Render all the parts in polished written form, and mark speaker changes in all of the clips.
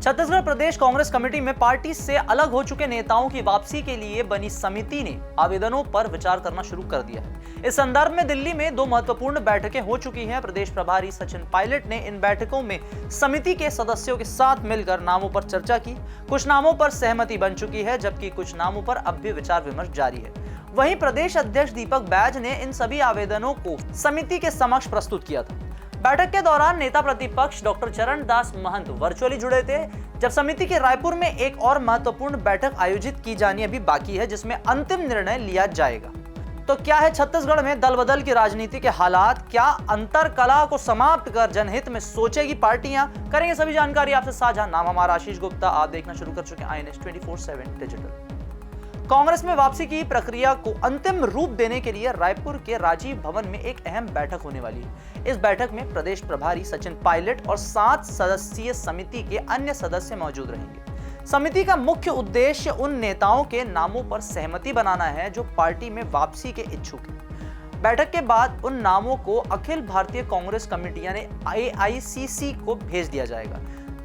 Speaker 1: छत्तीसगढ़ प्रदेश Congress committee में party से अलग हो चुके नेताओं की वापसी के लिए बनी समिति ने आवेदनों पर विचार करना शुरू कर दिया है। इस संदर्भ में दिल्ली में 2 महत्वपूर्ण बैठकें हो चुकी हैं। प्रदेश प्रभारी सचिन पायलट ने इन बैठकों में समिति के सदस्यों के साथ मिलकर नामों पर चर्चा की। कुछ नामों पर सहमति बन चुकी है, जबकि कुछ नामों पर अब भी विचार विमर्श जारी है। वहीं प्रदेश अध्यक्ष दीपक बैज ने इन सभी आवेदनों को समिति के समक्ष प्रस्तुत किया था। बैठक के दौरान नेता प्रतिपक्ष डॉक्टर चरण दास महंत वर्चुअली जुड़े थे, जब समिति के रायपुर में एक और महत्वपूर्ण बैठक आयोजित की जानी अभी बाकी है, जिसमें अंतिम निर्णय लिया जाएगा। तो क्या है छत्तीसगढ़ में दल बदल की राजनीति के हालात? क्या अंतर कला को समाप्त कर जनहित में सोचेगी पार्टियां? करेंगे सभी जानकारी आपसे साझा। नाम हमारा आशीष गुप्ता, आप देखना शुरू कर चुके हैं INS 24/7 डिजिटल। कांग्रेस में वापसी की प्रक्रिया को अंतिम रूप देने के लिए रायपुर के राजीव भवन में एक अहम बैठक होने वाली है। इस बैठक में प्रदेश प्रभारी सचिन पायलट और 7 सदस्यीय समिति के अन्य सदस्य मौजूद रहेंगे। समिति का मुख्य उद्देश्य उन नेताओं के नामों पर सहमति बनाना है जो पार्टी में वापसी के इच्छुक हैं। बैठक के बाद उन नामों को अखिल भारतीय कांग्रेस कमेटी यानी AICC को भेज दिया जाएगा।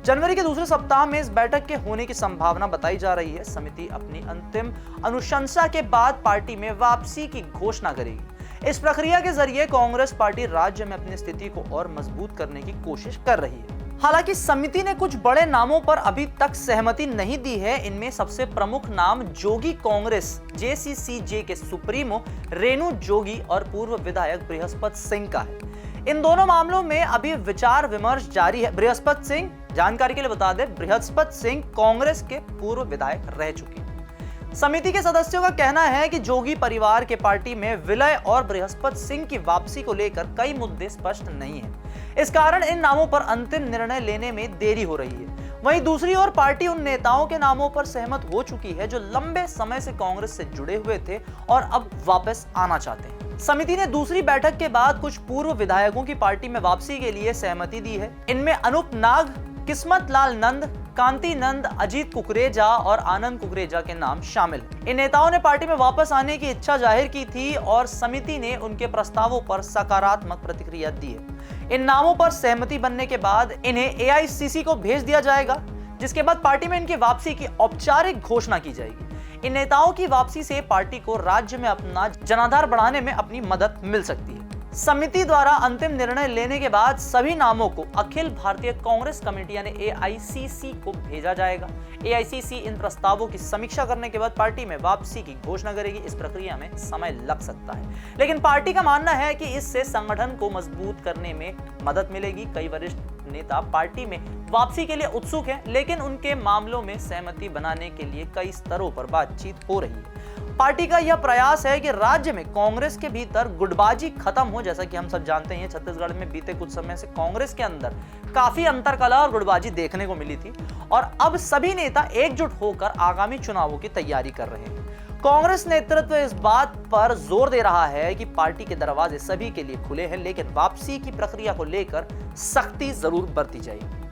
Speaker 1: जनवरी के दूसरे सप्ताह में इस बैठक के होने की संभावना बताई जा रही है। समिति अपनी अंतिम अनुशंसा के बाद पार्टी में वापसी की घोषणा करेगी। इस प्रक्रिया के जरिए कांग्रेस पार्टी राज्य में अपनी स्थिति को और मजबूत करने की कोशिश कर रही है। हालांकि समिति ने कुछ बड़े नामों पर अभी तक सहमति नहीं दी है। इनमें सबसे प्रमुख नाम जोगी कांग्रेस JCCJ के सुप्रीमो रेणु जोगी और पूर्व विधायक बृहस्पत सिंह का है। इन दोनों मामलों में अभी विचार विमर्श जारी है। बृहस्पत सिंह, जानकारी के लिए बता दें, बृहस्पत सिंह कांग्रेस के पूर्व विधायक रह चुके हैं। समिति के सदस्यों का कहना है कि जोगी परिवार के पार्टी में विलय और बृहस्पत सिंह की वापसी को लेकर कई मुद्दे स्पष्ट नहीं है। इस कारण इन नामों पर अंतिम निर्णय लेने में देरी हो रही है। वहीं दूसरी ओर पार्टी उन नेताओं के नामों पर सहमत हो चुकी है जो लंबे समय से कांग्रेस से जुड़े हुए थे और अब वापस आना चाहते हैं। समिति ने दूसरी बैठक के बाद कुछ पूर्व विधायकों की पार्टी में वापसी के लिए सहमति दी है। इनमें अनूप नाग, किस्मत लाल नंद, कांति नंद, अजीत कुकरेजा और आनंद कुकरेजा के नाम शामिल हैं। इन नेताओं ने पार्टी में वापस आने की इच्छा जाहिर की थी और समिति ने उनके प्रस्तावों पर सकारात्मक प्रतिक्रिया दी है। इन नामों पर सहमति बनने के बाद इन्हें AICC को भेज दिया जाएगा, जिसके बाद पार्टी में इनकी वापसी की औपचारिक घोषणा की जाएगी। इन नेताओं की वापसी से पार्टी को राज्य में अपना जनाधार बढ़ाने में अपनी मदद मिल सकती है। समिति द्वारा अंतिम निर्णय लेने के बाद सभी नामों को अखिल भारतीय कांग्रेस कमेटी यानी AICC को भेजा जाएगा। AICC इन प्रस्तावों की समीक्षा करने के बाद पार्टी में वापसी की घोषणा करेगी। इस प्रक्रिया में समय लग सकता है, लेकिन पार्टी का मानना है कि इससे संगठन को मजबूत करने में मदद मिलेगी। कई वरिष्ठ नेता पार्टी में वापसी के लिए उत्सुक हैं, लेकिन उनके मामलों में सहमति बनाने के लिए कई स्तरों पर बातचीत हो रही है। पार्टी का यह प्रयास है कि राज्य में कांग्रेस के भीतर गुटबाजी खत्म हो। जैसा कि हम सब जानते हैं, छत्तीसगढ़ में बीते कुछ समय से कांग्रेस के अंदर काफी अंतरकलह और गुटबाजी देखने को मिली थी और अब सभी नेता एकजुट होकर आगामी चुनावों की तैयारी कर रहे हैं। कांग्रेस नेतृत्व इस बात पर जोर दे रहा है कि पार्टी के दरवाजे सभी के लिए खुले हैं, लेकिन वापसी की प्रक्रिया को लेकर सख्ती जरूर बरती जाएगी।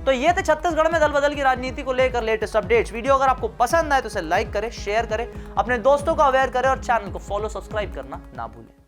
Speaker 1: तो ये थे छत्तीसगढ़ में दल बदल की राजनीति को लेकर लेटेस्ट अपडेट्स। वीडियो अगर आपको पसंद आए तो इसे लाइक करें, शेयर करें, अपने दोस्तों को अवेयर करें और चैनल को फॉलो सब्सक्राइब करना ना भूलें।